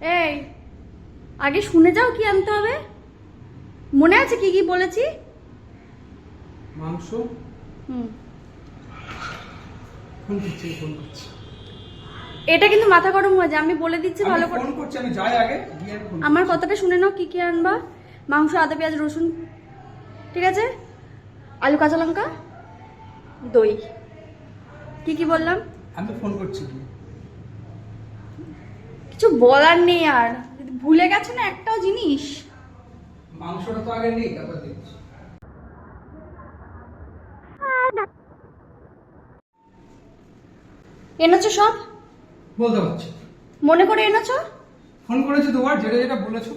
এই আগে শুনে যাও কি আনতে হবে। মনে আছে কি কি বলেছি? মাংস। ফোন করছি। এটা কিন্তু মাথা গরম হয়ে যায়, আমি বলে দিচ্ছি ভালো করে। ফোন করছি, আমি যাই আগে গিয়ে আমার কথাটা শুনে নাও, কি কি আনবা। মাংস, আদা, পেঁয়াজ, রসুন, ঠিক আছে, আলু, কাঁচা লঙ্কা, দই। কি কি বললাম? আমি ফোন করছি কি কিছু বলার নেই আর, ভুলে গেছো না একটাও জিনিস। মাংসটা তো আগে নেই, তারপর দেখছি। এনেছো সব? বলতে পারছি। মনে করে এনেছো? ফোন করেছি দুবার, যেটা যেটা বলেছো,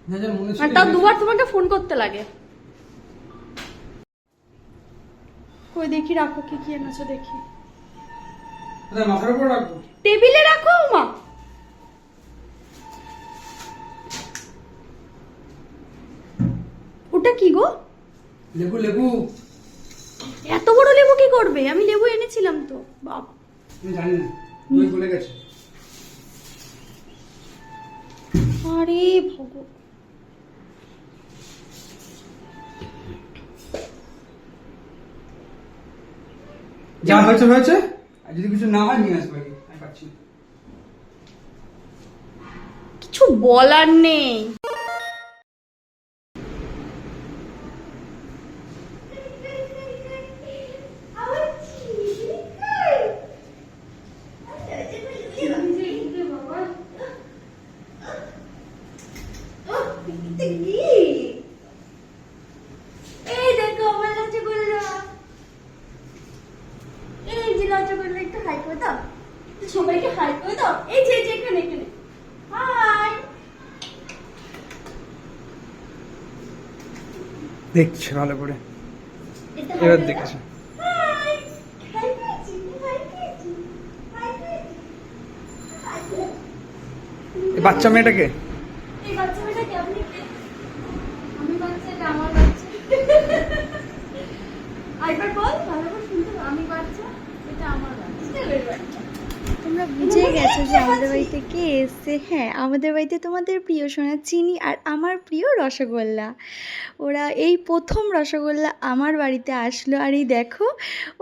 যা যা মনে ছিল। আর তাও দুবার তোমাকে ফোন করতে লাগে। কই দেখি, রাখো কি কি এনেছো দেখি। মাথার উপর রাখবো? টেবিলে রাখো মা। ওটা কি গো? লেবু। লেবু এত বড় লেবু কি করবে? আমি লেবু এনেছিলাম তো। বাবা, আমি জানি না, দই বলে গেছে। আরে ভগবান, যা হয়েছে হয়েছে, আর যদি কিছু না হয় নিয়ে আসবো। আমি পাচ্ছি না। কিছু বলার নেই। এই দেখো আমার রসগোল্লা। এই যে রসগোল্লা, একটু হাই করে দাও, সবাইকে হাই করে দাও। এই যে এখানে এখানে হাই। দেখছি ভালো করে, এবার দেখেছি। বাচ্চা মেয়েটাকে, এই বাচ্চা মেয়েটাকে আপনি কে? আমি বাচ্চা, এটা আমার বাচ্চা। আরেকবার বল, ভালো করে শুনতে। আমি বাচ্চা, এটা আমার বাচ্চা। তোমরা বুঝে গেছো যে আমাদের বাড়িতে কে এসছে। হ্যাঁ, আমাদের বাড়িতে তোমাদের প্রিয় সোনা চিনি আর আমার প্রিয় রসগোল্লা। ওরা এই প্রথম রসগোল্লা আমার বাড়িতে আসলো, আর এই দেখো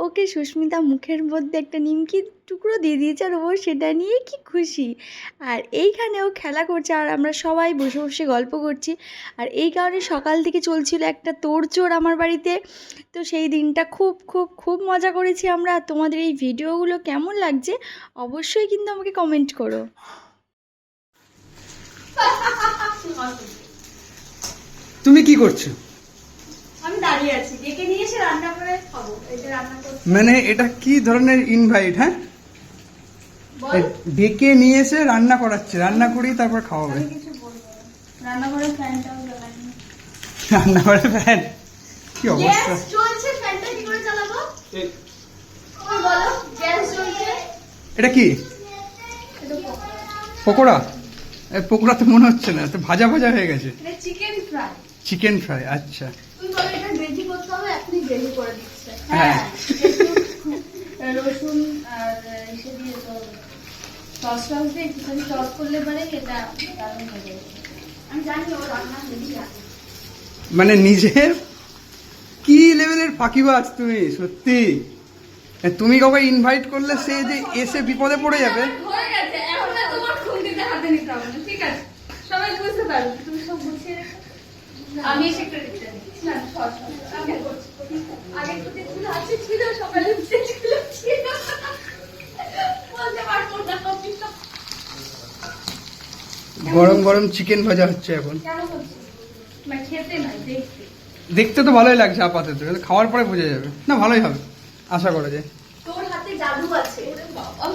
ওকে সুস্মিতা মুখের মধ্যে একটা নিমকির টুকরো দিয়ে দিয়েছে, আর ও সেটা নিয়ে কি খুশি। আর এইখানে ও খেলা করছে আর আমরা সবাই বসে বসে গল্প করছি। আর এই কারণে সকাল থেকে চলছিল একটা তোড়জোড় আমার বাড়িতে। তো সেই দিনটা খুব খুব খুব মজা করেছি আমরা। আর তোমাদের এই ভিডিওগুলো কেমন লাগছে অবশ্যই কিন্তু আমাকে কমেন্ট করো। তুমি কি করছো? আমি দাঁড়িয়ে আছি, ডেকে নিয়ে এসে রান্না করে খাবো। এই যে রান্না করছি। মানে এটা কি ধরনের ইনভাইট? হ্যাঁ, বল। ডেকে নিয়ে এসে রান্না করাচ্ছে, রান্না করি তারপর খাওয়াবে। আমি কিছু বলবো না। রান্নাঘরের ফ্যানটাও জ্বালানি। রান্নাঘরে ফ্যান? কি অবস্থা! গ্যাস চলছে, ফ্যানটা কি করে চালাবো? তুমি বলো, গ্যাস চলছে। এটা কি এটা পকোড়া? পকোড়া তো মনে হচ্ছে না, তো ভাজা ভাজা হয়ে গেছে। এটা চিকেন ফ্রাই। চিকেন ফ্রাই, আচ্ছা। তুমি বলো এটা গ্রেভি করতে হবে, এখনই গ্রেভি করে দিচ্ছে। হ্যাঁ। রসুন আর এসে দিয়ে তো সস টস দিয়ে একটুখানি টস করলে পরে এটা দারুণ হয়ে যাবে। আমি জানি ও রান্না হেভি আছে। মানে নিজের কি লেভেলের ফাঁকিবাজ তুমি, সত্যি। তুমি কাউকে ইনভাইট করলে সে যে এসে বিপদে পড়ে যাবে। হয়ে গেছে, এখন আর তোমার খুন্তিতে হাতে নিতে হবে না, ঠিক আছে? সবাই বুঝতে পারবে, তুমি সব গুছিয়ে রেখো। আমি এসে একটু দিতে না, সস আমি করছি। আগে খুঁজে ছিল, আছে ছিল, সকালে উঠে ছিল, বলতে পারবো না। গরম গরম চিকেন ভাজা হচ্ছে এখন। কেন হচ্ছে? না খেতে নাই, দেখতে। দেখতে তো ভালোই লাগছে আপাতত, কিন্তু খাওয়ার পরে বোঝা যাবে। না, ভালোই হবে, আশা করা যায়। তোর হাতে জাদু আছে। ওরে বাবা,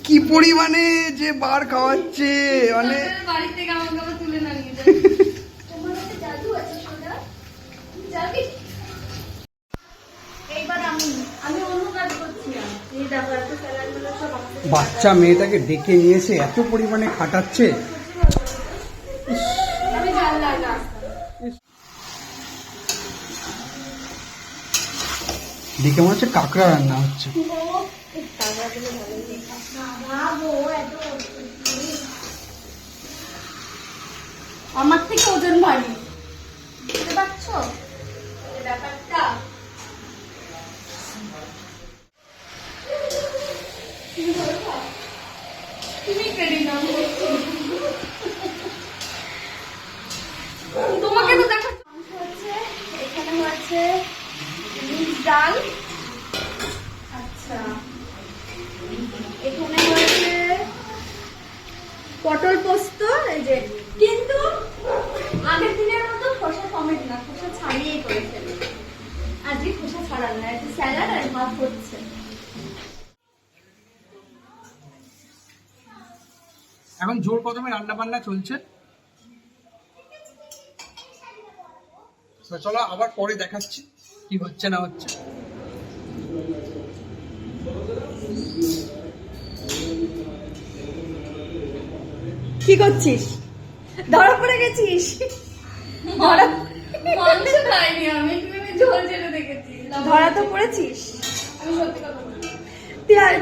কি পরিমাণে যে বার খাওয়াচ্ছে, মানে বাড়ি থেকে আমাকে আবার তুলে না নিয়ে যায়। তোমার হাতে জাদু আছে সোনা, যাবি? এইবার আমি অন্য কাজ করছি না। এই দেখো, এত স্যালাডগুলো সব আমাদের বাচ্চা মেয়েটাকে ডেকে নিয়ে এসে এত পরিমাণে খাটাচ্ছে। আমি জানলা না। দেখে মনে হচ্ছে কাঁকড়া রান্না হচ্ছে। থেকে ওজন ভারী, বুঝতে পারছো এই ব্যাপারটা? তুমি ক্রেডিট নাও, তোমাকে তো দেখা হচ্ছে। এখানে হচ্ছে মিক্স ডাল, আচ্ছা এখানে হচ্ছে পটল পোস্ত, এই যে কিন্তু আগের দিনের মতো খোসা সমেত না, খোসা ছাড়িয়েই করে ফেলি। আজকে খোসা ছাড়ার না, একটু স্যালাড আর ভাত হচ্ছে। এখন জোর কদমে রান্না বান্না চলছে। তো চলো আবার পরে দেখাচ্ছি কি হচ্ছে না হচ্ছে। কি করছিস? ধরা পড়ে গেছিস? মাংস খাইনি আমি, তুমি ঝোল ঝেড়ে দেখেছি। ধরা তো পড়েছিস। আমি সত্যি কথা বলছি।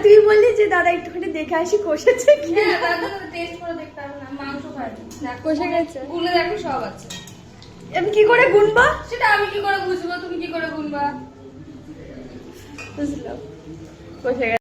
তুই বললি যে দাদা একটুখানি দেখে আসি কষেছে কি। হ্যাঁ দাদা টেস্ট করে দেখতে হবে না, মাংস খাইনি। না কষে গেছে। গুলে দেখো সব আছে। আমি কি করে গুনবো? সেটা আমি কি করে বুঝবো, তুমি কি করে গুনবা? বুঝলাম কষে গেছে।